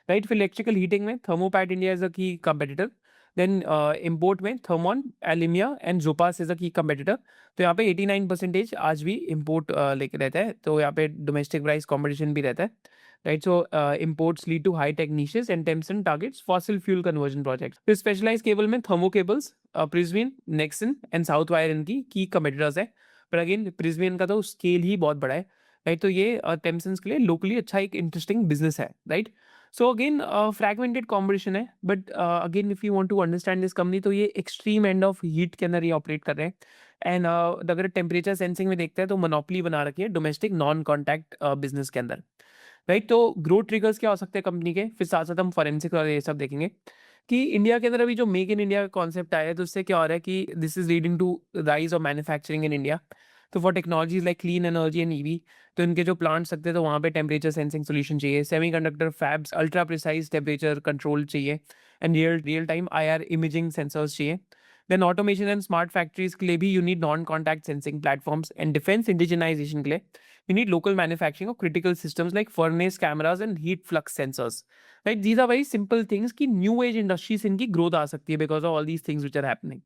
right. फिर इलेक्ट्रिकल हीटिंग में थर्मोपैट इंडिया इज अ की कंपेटिटर। देन इम्पोर्ट में थर्मोन, एल्यूमिया एंड जोपास इज अ की कंपेटिटर। तो यहाँ पे 89% आज भी इम्पोर्ट लेके रहता है, तो यहाँ पे डोमेस्टिक प्राइस कॉम्पिटिशन भी रहता है, right? So imports lead to high tech niches and Tencent targets fossil fuel conversion projects. फिर specialized cable में thermo cables, Prysmian, Nexon and Southwire इनकी key competitors है, पर अगेन Prysmian का तो स्केल ही बहुत बड़ा है, राइट। तो ये Tencent के लिए लोकली अच्छा एक इंटरेस्टिंग बिजनेस है, right. So again fragmented competition है, but again if you want to understand this company, तो ये एक्सट्रीम एंड ऑफ हीट के अंदर ये ऑपरेट कर रहे हैं। एंड अगर टेम्परेचर सेंसिंग में देखते हैं तो मोनोपोली बना रखी है डोमेस्टिक नॉन कॉन्टैक्ट बिजनेस के अंदर, राइट। तो ग्रोथ ट्रिगर्स क्या हो सकते हैं कंपनी के, फिर साथ साथ हम फॉरेंसिक और ये सब देखेंगे कि इंडिया के अंदर अभी जो मेक इन इंडिया का कॉन्सेप्ट आया है, तो उससे क्या हो रहा है कि this is leading to rise of manufacturing in India. तो for technologies like clean energy and EV, तो इनके जो प्लांट सकते हैं तो वहाँ पे टेम्परेचर सेंसिंग सोल्यूशन चाहिए, semiconductor fabs ultra precise temperature control चाहिए, and real time IR imaging sensors चाहिए। Then automation and smart factories के लिए भी you need non contact sensing platforms, and defence indigenisation के लिए We need local manufacturing of critical systems like furnace, cameras and heat flux sensors. Right? These are very simple things कि new age industry से इनकी growth आ सकती है because of all these things which are happening.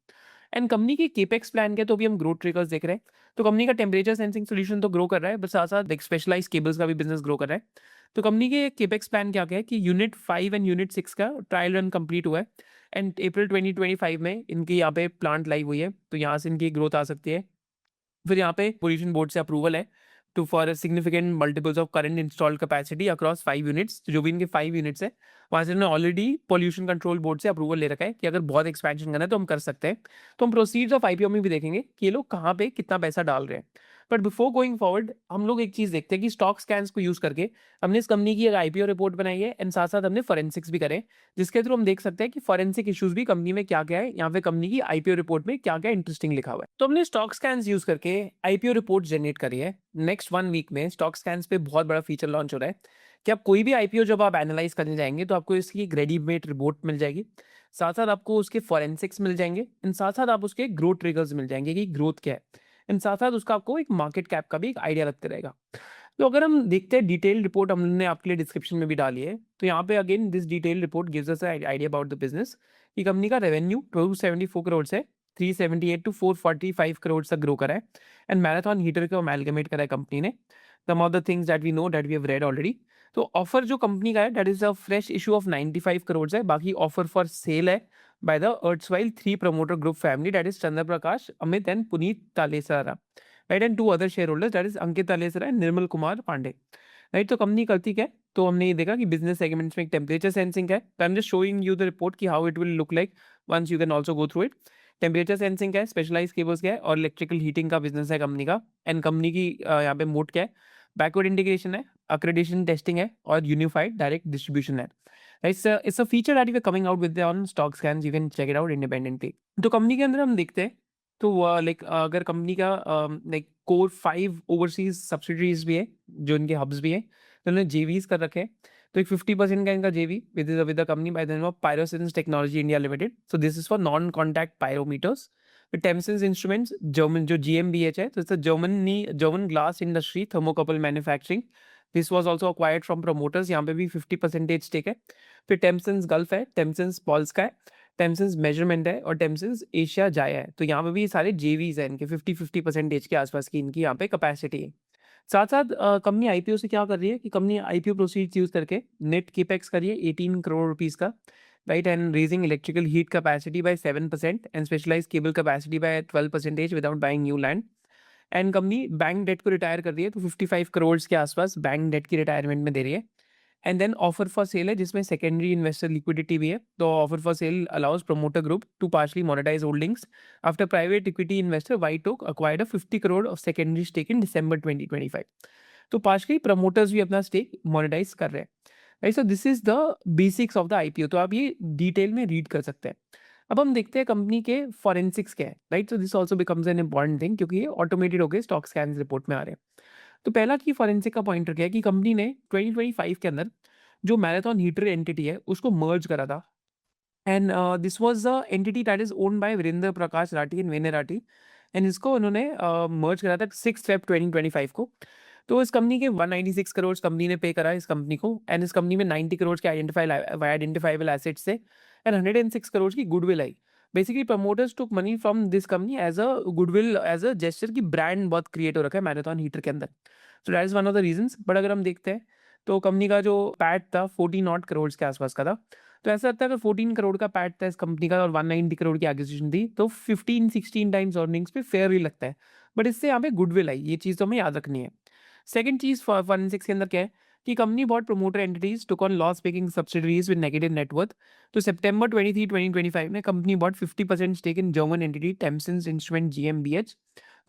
And company के capex plan के तो अभी हम ग्रोथ ट्रिगर्स देख रहे हैं। तो कंपनी का टेम्परेचर सेंसिंग सोल्यूशन तो ग्रो कर रहा है, बट साथ साथ एक स्पेशलाइज केबल्स का भी बिजनेस ग्रो कर रहा है। तो कंपनी के केपेक्स प्लान क्या क्या है कि यूनिट 5 एंड यूनिट 6 का ट्रायल रन कंप्लीट हुआ है एंड अप्रैल 2025 में इनकी यहाँ पे प्लांट लाइव हुई है, तो यहाँ से इनकी ग्रोथ आ सकती है। फिर यहाँ पे पोल्यूशन बोर्ड से अप्रूवल है to for significant multiples of current installed capacity across 5 units. जो भी इनके 5 यूनिट्स है वहाँ से उन्होंने ऑलरेडी पोल्यूशन कंट्रोल बोर्ड से अप्रूवल ले रखा है कि अगर बहुत एक्सपेंशन करना है तो हम कर सकते हैं। तो हम प्रोसीड्स ऑफ आईपीओ में भी देखेंगे कि ये लोग कहाँ पे कितना पैसा डाल रहे हैं। बट बिफोर गोइंग फॉरवर्ड हम लोग एक चीज़ देखते हैं कि स्टॉक स्कैन्स को यूज़ करके हमने इस कंपनी की एक आईपीओ रिपोर्ट बनाई है एंड साथ साथ हमने फॉरेंसिक्स भी करे, जिसके थ्रू हम देख सकते हैं कि फॉरेंसिक इश्यूज भी कंपनी में क्या क्या है, यहाँ पे कंपनी की आईपीओ रिपोर्ट में क्या क्या इंटरेस्टिंग लिखा हुआ है। तो हमने स्टॉक स्कैन्स यूज करके आईपीओ रिपोर्ट जनरेट करी है। नेक्स्ट 1 वीक में स्टॉक स्कैन्स पे बहुत बड़ा फीचर लॉन्च हो रहा है कि आप कोई भी आईपीओ जब आप एनालाइज करने जाएंगे तो आपको इसकी एक रेडीमेड रिपोर्ट मिल जाएगी, साथ साथ आपको उसके फॉरेंसिक्स मिल जाएंगे एंड साथ साथ आप उसके ग्रोथ ट्रिगर्स मिल जाएंगे कि ग्रोथ क्या है एंड साथ साथ उसका आपको एक मार्केट कैप का भी एक आइडिया लगते रहेगा। तो अगर हम देखते हैं डिटेल रिपोर्ट हमने आपके लिए डिस्क्रिप्शन में भी डाली है, तो यहाँ पे again this detail report gives us idea about the business कि कंपनी का रेवेन्यू 274 करोड़ से 378 टू 445 करोड़ तक ग्रो करा है एंड मैराथन हीटर को अमेलगमेट करा है कंपनी ने। Some of the things that we know that we have read already. तो ऑफर जो कंपनी का है that is a fresh issue of 95 crore है, बाकी ऑफर फॉर सेल है bye the erstwhile 3 promoter group family that is Chandra Prakash, Amit and Puneet Talesara, right, and 2 other shareholders that is Ankit Talesara and Nirmal Kumar Pandey, right. तो company करती क्या है, तो हमने ये देखा कि बिजनेस सेगमेंट्स में एक टेम्परेचर सेंसिंग है। तो I am just showing you the report कि how it will look like once you can also go through it. Temperature sensing क्या है, स्पेशलाइज केबल्स क्या है और इलेक्ट्रिकल हीटिंग का बिजनेस है कंपनी का। एंड कंपनी की यहाँ पे मोड क्या है, बैकवर्ड इंटीग्रेशन है, अक्रेडिटेशन टेस्टिंग है और यूनिफाइड डायरेक्ट डिस्ट्रीब्यूशन है। It's a feature that we are coming out with on stock scans, you can check it out independently. तो कंपनी के अंदर हम देखते हैं तो लाइक अगर कंपनी का लाइक कोर 5 ओवरसीज सब्सिडरीज भी है जो इनके हब्स भी है, तो उन्होंने जेवीज कर रखे हैं। तो एक 50% का इनका JV with the company by the name of Pyrosense technology India limited. So this is for non contact pyrometers. Tempsens instruments German जो GmbH है, तो it's German glass industry thermocouple manufacturing. This was also acquired from promoters, यहाँ पे भी 50% stake है। फिर टेमसेंस gulf है, टेमसेंस पॉल्स्का है, टेमसेंस मेजरमेंट है और टेमसेंस एशिया जाया है। तो यहाँ पे भी सारे जेवीज हैं इनके 50-50% के आसपास की इनकी यहाँ पे कैपेसिटी है। साथ साथ कंपनी आईपीओ से क्या कर रही है कि कंपनी आईपीओ प्रोसीड्स यूज करके नेट केपेक्स कर रही है 18 करोड़ रुपीस का, right, and raising electrical heat capacity by 7% and specialise cable capacity by 12% without buying new land. And company bank debt को रिटायर कर रही है, तो 55 करोड़ के आसपास बैंक डेट की रिटायरमेंट में दे रही है। And then offer for sale है जिसमें सेकेंडरी इन्वेस्टर लिक्विडिटी भी है। तो offer for sale allows promoter group to partially monetize holdings after private equity investor White Oak acquired 50 crore of secondary stake in December 2025। तो पार्शली प्रमोटर्स भी अपना stake monetise कर रहे हैं, right. So this is the basics of the IPO. तो आप ये detail में रीड कर सकते हैं। अब हम देखते हैं कंपनी के फॉरेंसिक्स क्या है, right. So this also becomes an important thing क्योंकि ये ऑटोमेटेड होकर स्टॉक स्कैन रिपोर्ट में आ रहे हैं। तो पहला की फॉरेंसिक का पॉइंटर क्या है कि कंपनी ने 2025 के अंदर जो मैराथन हीटर एंटिटी है उसको मर्ज करा था and this was the entity that is owned by Virendra Prakash Rathi and वेने राठी एंड इसको उन्होंने मर्ज करा था 6 फेब 2025 को। तो इस कंपनी के 196 करोड़ कंपनी ने पे करा इस कंपनी को एंड इस कंपनी में 90 करोड़ के आइडेंटिफाइबल एसेट्स से एंड 106 करोड़ की गुडविल आई। Basically promoters took money from this company as a goodwill as a gesture की ब्रांड बहुत क्रिएट हो रखा है मैराथन हीटर के अंदर। So that is one of the reasons. But अगर हम देखते हैं तो कंपनी का जो पैट था 14 odd करोड़ के आसपास का था। तो ऐसा लगता है अगर 14 करोड़ का पैट था इस कंपनी का और 190 करोड़ की एक्विजिशन थी तो 15-16 टाइम्स अर्निंग्स पे फेयर ही लगता है। बट इससे यहाँ पे गुडविल आई, ये चीज़ तो हमें याद रखनी है। सेकंड चीज़ फॉरेंसिक्स के अंदर क्या है कि company bought promoter entities took on loss making subsidiaries with negative net worth. तो सितंबर 23, 2025 में company bought 50% stake in German entity Tempsens instrument GmbH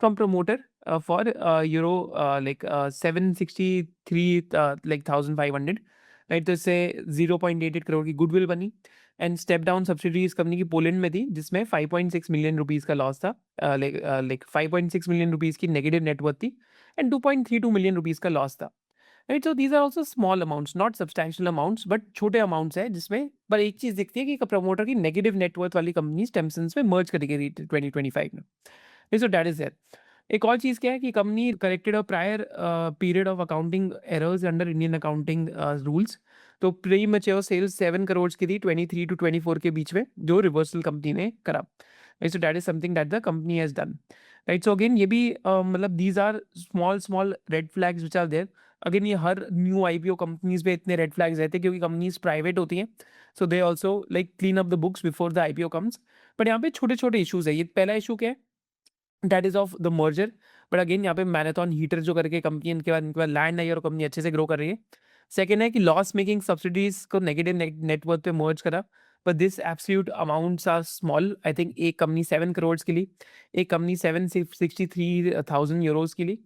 from promoter for euro like 763 like 1500, right. तो इससे 0.88 करोड़ की गुडविल बनी and step down subsidiaries company की Poland में थी जिसमें 5.6 मिलियन रुपीस का लॉस था, लाइक 5.6 मिलियन रुपीस की नेगेटिव नेटवर्थ थी एंड 2.32 मिलियन रुपीस का लॉस था, राइट। So these are also small amounts, not substantial amounts but छोटे अमाउंट्स है जिसमें पर एक चीज़ दिखती है कि प्रमोटर की नेगेटिव नेटवर्थ वाली कंपनी टेमसेंस में मर्ज करी गई 2025 में। सो दैट इज इट। एक और चीज़ क्या है कि company corrected a prior period of accounting errors under Indian accounting rules. तो प्री मैच्योर सेल्स 7 करोड़ की थी 23 टू 24 के बीच में, जो रिवर्सल कंपनी ने करा। Right, so that is something that the company has done. Right, so again ये भी मतलब these are small small red flags which are there. Again ये हर न्यू आईपीओ कंपनीज पे इतने रेड फ्लैग्स रहते हैं क्योंकि कंपनीज प्राइवेट होती हैं, so they also like clean up the books before the IPO comes. But यहाँ पे छोटे छोटे इशूज है। ये पहला इशू क्या है, that is of the merger. But again यहाँ पे मैराथन हीटर जो करके कंपनी, इनके बाद लैंड आई और कंपनी अच्छे से ग्रो कर रही है। सेकेंड है कि लॉस मेकिंग सब्सिडीज को नेगेटिव नेटवर्थ पे मर्ज करा, but this absolute amounts are small. I think एक कंपनी 7 करोड़ के लिए, एक कंपनी 763,000 यूरोज के लिए,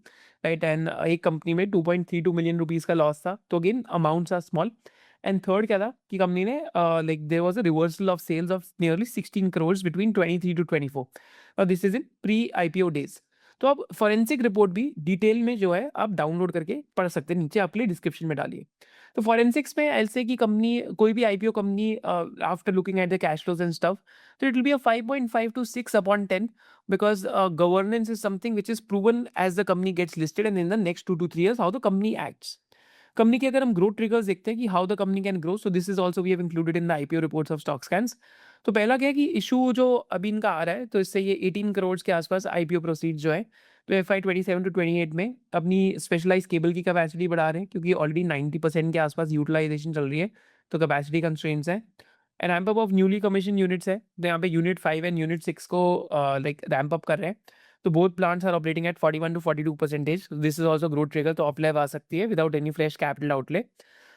राइट, एंड एक कंपनी में 2.32 मिलियन रुपीज का लॉस था। तो again amounts are small. And third क्या था कि कंपनी ने like there was a reversal of sales of nearly 16 crore between 23 to 24, और this is in pre IPO days. तो आप फॉरेंसिक रिपोर्ट भी डिटेल में जो है आप डाउनलोड करके पढ़ सकते हैं, नीचे आपके लिए डिस्क्रिप्शन में डालिए। तो फॉरेंसिक्स में ऐसे की कंपनी, कोई भी IPO company after looking at the cash flows and stuff, तो it will be a 5.5 to 6 upon 10 because governance is something which is proven as the company gets listed and in the next 2 to 3 years how the company acts. Company के अगर हम growth triggers देखते हैं कि how the company can grow, so this is also we have included in the IPO reports of stock scans. तो पहला क्या है कि इशू जो अभी इनका आ रहा है, तो इससे ये 18 करोड़ के आसपास आईपीओ प्रोसीड जो है, तो FY 27 to 28 में अपनी स्पेशलाइज केबल की कैपेसिटी बढ़ा रहे हैं क्योंकि ऑलरेडी 90% के आसपास यूटिलाइजेशन चल रही है, तो कैपेसिटी कंस्ट्रेंट्स है। And ramp up of newly commission units है, तो यहाँ पे यूनिट 5 एंड यूनिट 6 को लाइक रैम्प अप कर रहे हैं। तो both plants are operating at 41 to 42%। This is also growth trigger, तो ऑफलाइव आ सकती है without any fresh capital outlay.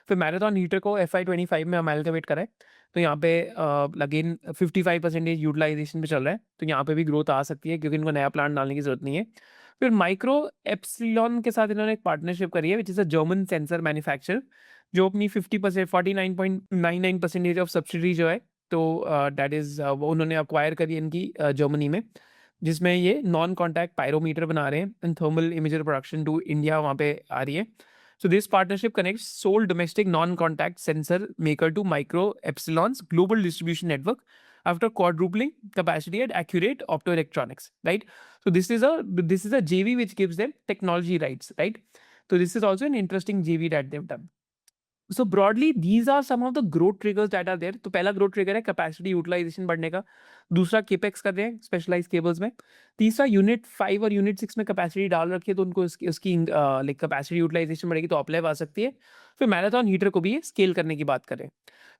फिर मैराथन हीटर को FY 25 में अमेलगमेट करा है, तो यहाँ पे अगेन 55% यूटिलाइजेशन पे चल रहा है, तो यहाँ पे भी ग्रोथ आ सकती है क्योंकि इनको नया प्लांट डालने की जरूरत नहीं है। फिर माइक्रो एप्सिलॉन के साथ इन्होंने एक पार्टनरशिप करी है which is a German sensor manufacture, जो अपनी 50% 49.99% ऑफ सब्सिडी जो है, तो दैट इज़ वो उन्होंने अक्वायर करी है इनकी जर्मनी में, जिसमें ये नॉन कॉन्टैक्ट पायरोमीटर बना रहे हैं and thermal imager production to India वहाँ पे आ रही है। So this partnership connects sole domestic non-contact sensor maker to Micro Epsilon's global distribution network after quadrupling capacity at Accurate Optoelectronics, right? So this is a JV which gives them technology rights, right? So this is also an interesting JV that they've done. So broadly these are some of the growth triggers that are there. तो पहला growth trigger है capacity utilisation बढ़ने का, दूसरा capex कर रहे हैं specialise cables में, तीसरा यूनिट 5 और यूनिट 6 में कैपेसिटी डाल रखी है, तो उनको उसकी लाइक कैपेसिटी यूटिलाइजेशन बढ़ेगी तो ऑपलाइव आ सकती है। फिर मैराथन हीटर को भी ये स्केल करने की बात करें,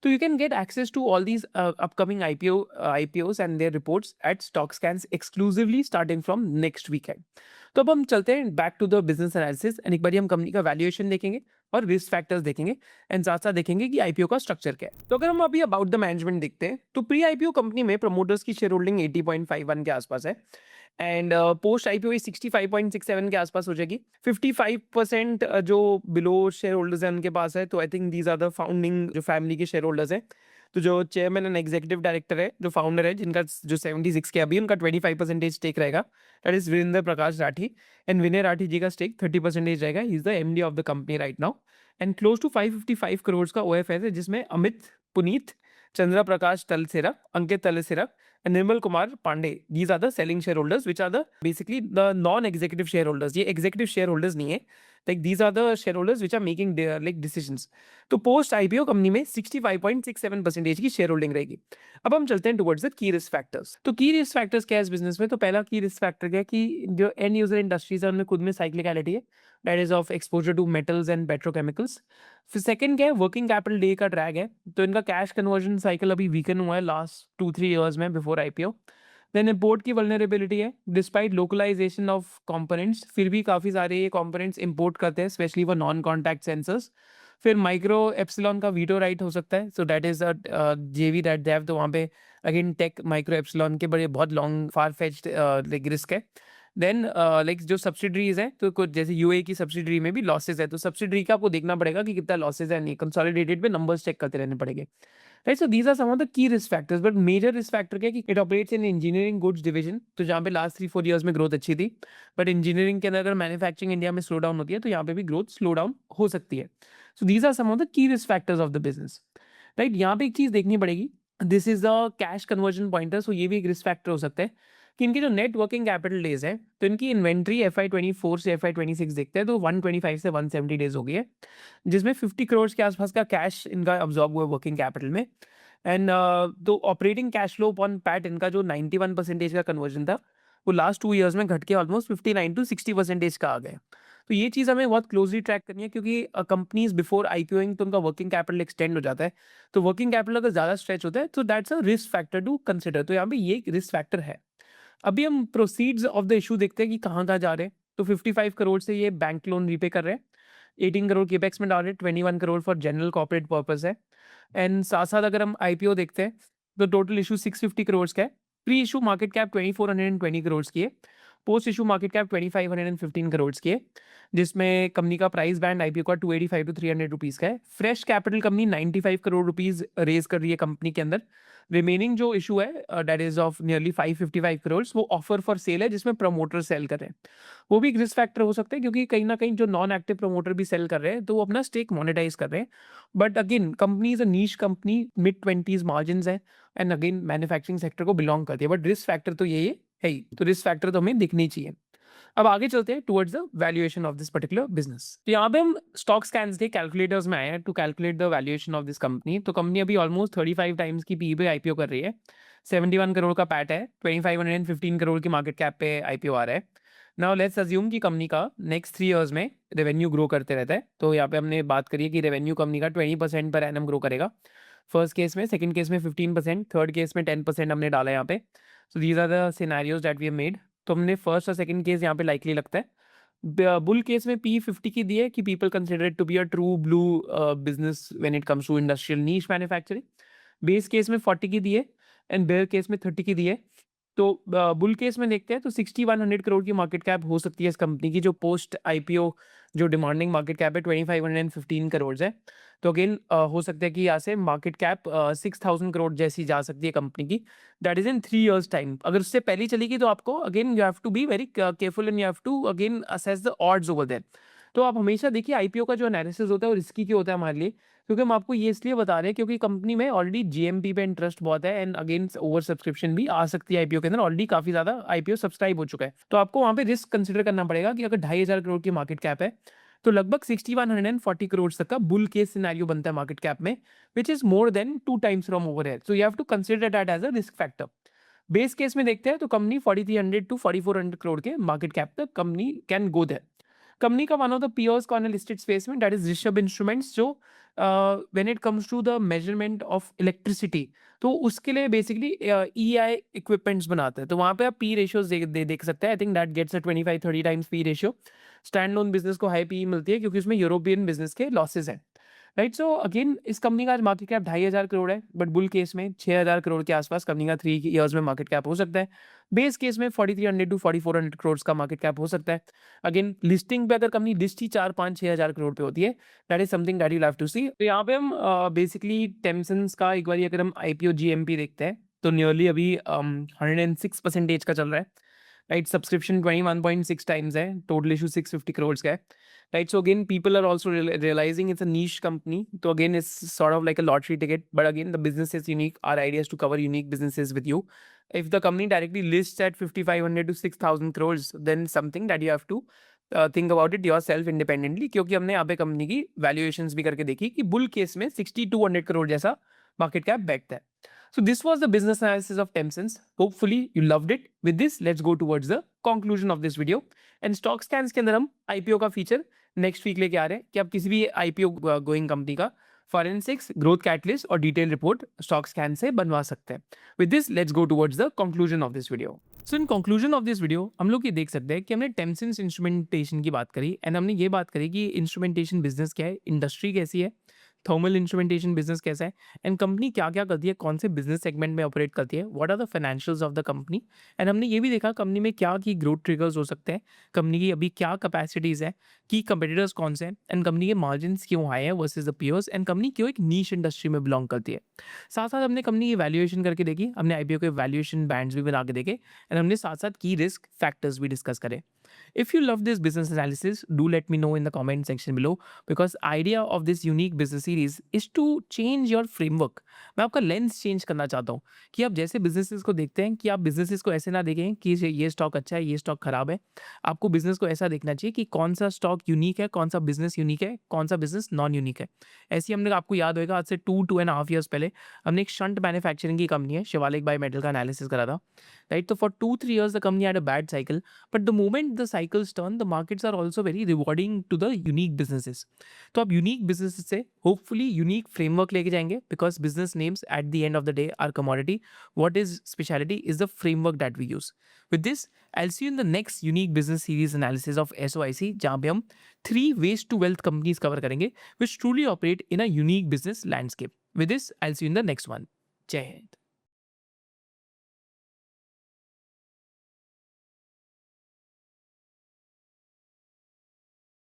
तो you can get access to all these upcoming IPOs and their reports at stock scans exclusively starting from next weekend. तो अब हम चलते हैं back to the business analysis and एक बार हम कंपनी का वैल्यूएशन देखेंगे और रिस्क फैक्टर्स देखेंगे एंड साथ साथ देखेंगे कि आईपीओ का स्ट्रक्चर क्या है। तो अगर हम अभी अबाउट द मैनेजमेंट देखते हैं, तो प्री आईपीओ कंपनी में प्रमोटर्स की शेयर होल्डिंग 80.51 के आसपास है एंड पोस्ट आईपीओ 65.67 के आसपास हो जाएगी। 55% जो बिलो शेयर होल्डर्स हैं उनके पास है, तो I think these are the founding जो फैमिली के शेयर होल्डर्स हैं। तो जो चेयरमैन एंड एग्जीक्यूटिव डायरेक्टर है, जो फाउंडर है, जिनका जो 76 के अभी उनका 25% स्टेक रहेगा, that is Virendra Prakash Rathi, and Vinay Rathi ji का स्टेक 30% रहेगा। He is the MD of the company right now and close to 555 crore का OFS है, जिसमें अमित पुनीत, चंद्रा प्रकाश तलसेरा, अंकित तलसेरा and Nirmal Kumar Pandey. These are the selling shareholders, which are the basically the non-executive shareholders. ये executive shareholders नहीं है, like these are the shareholders which are making their like decisions. तो post IPO company में 65.67% की share holding रहेगी। अब हम चलते हैं towards the key risk factors। तो key risk factors क्या है इस बिजनेस में? तो पहला key risk factor क्या है कि जो end user industries है उनमें खुद में cyclicality है, that is of exposure to metals and petrochemicals। फिर सेकंड क्या है, वर्किंग कैपिटल डे का ड्रैग है, तो इनका कैश कन्वर्जन साइकिल अभी वीकन हुआ है लास्ट 2-3 इयर्स में बिफोर आईपीओ। देन इम्पोर्ट की वल्नरेबिलिटी है, डिस्पाइट लोकलाइजेशन ऑफ कंपोनेंट्स, फिर भी काफ़ी सारे ये कंपोनेंट्स इंपोर्ट करते हैं, स्पेशली वो नॉन कॉन्टैक्ट सेंसर्स। फिर माइक्रो एप्सिलॉन का वीटो राइट हो सकता है, सो दैट इज अ जेवी दैट दे हैव, तो वहाँ पे अगेन टेक माइक्रो एप्सिलॉन के बड़े बहुत long far fetched like risk है। देन लाइक जो सब्सिडरीज हैं, तो कुछ जैसे यूए की सब्सिडरी में भी लॉसेज है, तो सब्सिडरी का आपको देखना पड़ेगा कि कितना लॉसेज है, नहीं कंसोलिडेटेड पे नंबर्स चेक करते रहने पड़ेंगे, right. So these are some of the key risk factors, but major risk factor क्या है कि it operates in engineering goods division, तो जहाँ पे लास्ट 3-4 ईयर्स में ग्रोथ अच्छी थी, बट इंजीनियरिंग के अंदर अगर मैन्युफैक्चरिंग इंडिया में स्लो डाउन होती है, तो यहाँ पे भी ग्रोथ स्लो डाउन हो सकती है। So these are some of the key risk factors of the business, right. यहाँ पे एक चीज़ देखनी पड़ेगी, this is the cash conversion pointer, so ये भी एक रिस्क फैक्टर हो सकता है कि इनकी जो नेट वर्किंग कैपिटल डेज है, तो इनकी इन्वेंट्री FY24 से FY26 देखते हैं तो 125 से 170 डेज हो गई है, जिसमें 50 करोड़ के आसपास का कैश इनका अब्जॉर्ब हुआ वर्किंग कैपिटल में। एंड तो operating cash flow upon PAT इनका जो 91% का कन्वर्जन था, वो लास्ट 2 ईयर्स में घट के ऑलमोस्ट 59 to 60% का आ गया। तो ये चीज़ हमें बहुत क्लोजली ट्रैक करनी है, क्योंकि कंपनीज बिफोर आईपीओइंग तो उनका वर्किंग कैपिटल एक्सटेंड हो जाता है। तो वर्किंग कैपिटल अगर ज़्यादा स्ट्रेच होता है तो that's a risk factor to consider. तो यहाँ पे ये एक रिस्क फैक्टर है। अभी हम प्रोसीड्स ऑफ द इशू देखते हैं कि कहाँ जा रहे हैं। तो 55 करोड़ से ये बैंक लोन रीपे कर रहे हैं, 18 करोड़ केपेक्स में डाल रहे हैं, 21 crore for general corporate purpose है। एंड साथ साथ अगर हम आईपीओ देखते हैं तो टोटल इशू 650 करोड़ का है। Pre issue market cap 2420 crore की है, post issue market cap 2515 crore की है, जिसमें कंपनी का प्राइस बैंड आईपीओ का 285 to 300 रुपीज़ का है। Fresh capital company 95 crore rupees raise कर रही है कंपनी के अंदर। रिमेनिंग जो इशू है that is of nearly 555 crore, वो ऑफर फॉर सेल है, जिसमें प्रमोटर सेल कर रहे हैं। वो भी एक रिस्क फैक्टर हो सकता है, क्योंकि कहीं ना कहीं जो नॉन एक्टिव प्रमोटर भी सेल कर रहे हैं तो वो अपना स्टेक मोनेटाइज कर रहे हैं। But again company is a niche company, मिड-20s मार्जिन है, एंड अगेन मैन्युफैक्चरिंग सेक्टर को बिलोंग करती है। बट रिस्क फैक्टर तो ये है ही, तो रिस्क फैक्टर तो हमें दिखनी चाहिए। अब आगे चलते हैं towards the valuation of this particular business. तो यहाँ पे हम स्टॉक स्कैन्स के कैलकुलेटर्स में आए हैं to calculate the valuation of this company. तो कंपनी अभी ऑलमोस्ट 35 टाइम्स की पी पे आईपीओ कर रही है, 71 करोड़ का पैट है, 2515 करोड़ की मार्केट कैप पे आईपीओ आ रहा है। नाउ लेट्स अज्यूम कि कंपनी का नेक्स्ट 3 इयर्स में रेवेन्यू ग्रो करते रहता है। तो यहाँ पे हमने बात करी है कि रेवेन्यू कंपनी का 20% पर एनम ग्रो करेगा फर्स्ट केस में, सेकंड केस में 15%, थर्ड केस में 10% हमने डाला है यहाँ पे। So these are the scenarios that we have made. तो हमने फर्स्ट और सेकंड केस यहाँ पे लाइकली लगता है। बुल केस में P50 की दी है कि people consider it to be a true blue business when it comes to industrial niche manufacturing. Base case में 40 की दी है एंड बेयर केस में 30 की दी है। तो बुल केस में देखते हैं तो 6100 करोड़ की मार्केट कैप हो सकती है इस कंपनी की, जो पोस्ट आईपीओ जो डिमांडिंग मार्केट कैप है 2515 करोड़ है। तो अगेन हो सकता है कि यहाँ से मार्केट कैप 6000 करोड़ जैसी जा सकती है कंपनी की, that is in 3 years time. अगर उससे पहले चलेगी तो आपको again you have to be very careful and you have to again assess the odds over there. तो आप हमेशा देखिए आईपीओ का जो एनालिसिस होता है वो रिस्की क्यों होता है हमारे लिए, क्योंकि हम आपको ये इसलिए बता रहे हैं क्योंकि कंपनी में ऑलरेडी जीएमपी पे इंटरेस्ट बहुत है, एंड अगेन ओवर सब्सक्रिप्शन भी आ सकती है आईपीओ के अंदर। ऑलरेडी काफी ज्यादा आईपीओ सब्सक्राइब हो चुका है, तो आपको वहां पे रिस्क कंसिडर करना पड़ेगा कि अगर 2500 करोड़ की मार्केट कैप है तो लगभग 6140 करोड़ तक का बुल केस सिनेरियो बनता है मार्केट कैप में, which is more than 2 times from overhead. So you have to consider that as a risk factor. Base case में देखते हैं तो कंपनी 4300 to 4400 करोड़ के मार्केट कैप तक company can go there. Company का वन ऑफ द पियर्स कौन है listed space में, दैट इज ऋषभ इंस्ट्रूमेंट्स, जो when it comes to the measurement of electricity, तो उसके लिए बेसिकली ईआई इक्विपमेंट्स बनाते हैं। तो वहाँ पे आप पी रेशियोज देख सकते हैं। I think that gets a 25-30 times P ratio. Standalone business को हाई पी मिलती है क्योंकि उसमें यूरोपियन बिजनेस के लॉसेज हैं, राइट। सो अगेन इस कंपनी का आज मार्केट कैप 2500 करोड़ है, बट बुल केस में 6000 करोड़ के आसपास कंपनी का 3 इयर्स में मार्केट कैप हो सकता है। बेस केस में 4300 to 4400 करोड़ का मार्केट कैप हो सकता है। अगेन लिस्टिंग पे अगर कंपनी लिस्ट ही 4-5-6000 करोड़ पे होती है, that is something that you have to see. तो यहाँ पे हम बेसिकली टेम्सन्स का एक बार अगर हम आईपीओ जीएमपी देखते हैं तो नियरली अभी 106% का चल रहा है, राइट। सब्सक्रिप्शन 21.6 टाइम्स है, टोटल इशू 650 करोड़ का है, right. So again people are also realizing it's a niche company, तो again it's sort of like a lottery ticket, but again the business is unique. Our idea is to cover unique businesses with you. If the company directly lists at 5500 to 6000 crores, then something that you have to think about it yourself independently, क्योंकि हमने यहाँ पे company की valuations भी करके देखी कि bull case में 6200 करोड़ जैसा मार्केट कैप बैठता है। So this was the business analysis of Tencent. Hopefully you loved it. With this, let's go towards the conclusion of this video. And stock scans के अंदर हम IPO का फीचर नेक्स्ट वीक लेके आ रहे हैं कि आप किसी भी IPO गोइंग कंपनी का फॉरेंसिक्स, ग्रोथ कैटलिस्ट और डिटेल रिपोर्ट स्टॉक स्कैन से बनवा सकते हैं। With this let's go towards the conclusion of this video. So in conclusion of this video हम लोग ये देख सकते हैं कि हमने टेंसेंट इंस्ट्रूमेंटेशन की बात करी, एंड हमने ये बात करी कि इंस्ट्रूमेंटेशन बिजनेस क्या है, इंडस्ट्री कैसी है, थर्मल इंस्ट्रूमेंटेशन बिजनेस कैसा है, एंड कंपनी क्या क्या करती है, कौन से बिजनेस सेगमेंट में ऑपरेट करती है, what are the financials of the company. And हमने ये भी देखा कंपनी में क्या की ग्रोथ ट्रिगर्स हो सकते हैं, कंपनी की अभी क्या कैपेसिटीज है, की कंपेटिटर्स कौन से हैं, एंड कंपनी के मार्जिन्स क्यों हाई है versus the peers, and company क्यों एक नीश इंडस्ट्री में बिलोंग करती है। साथ साथ हमने कंपनी की वैल्यूएशन करके देखी, हमने आईपीओ के वैल्यूएशन बैंड्स भी बना के देखे, एंड हमने साथ साथ की रिस्क फैक्टर्स भी डिस्कस करे। If you love this business analysis, do let me know in the comment section below because idea of this unique business series is to change your framework. मैं आपका lens change करना चाहता हूँ कि आप जैसे बिजनेसेस को देखते हैं कि आप बिजनेसेस को ऐसे ना देखें कि ये स्टॉक अच्छा है, ये स्टॉक खराब है। आपको बिजनेस को ऐसा देखना चाहिए कि कौन सा स्टॉक यूनिक है, कौन सा बिजनेस यूनिक है, कौन सा बिजनेस नॉन यूनिक है। ऐसे हमने आपको याद होगा आज से 2.5 ईयर्स पहले हमने एक शंट मैन्युफैक्चरिंग की कंपनी है शिवालिक बाय मेटल का एनालिसिस करा था, राइट। तो for 2-3 years the company had a bad cycle, but the moment the cycles turn the markets are also very rewarding to the unique businesses. तो आप unique business से hopefully unique framework लेके जाएंगे because business names at the end of the day are commodity. What is specialty is the framework that we use. With this I'll see you in the next unique business series analysis of SOIC जहाँ पे हम 3 ways to wealth companies cover करेंगे which truly operate in a unique business landscape. With this, I'll see you in the next one. जय हिंद।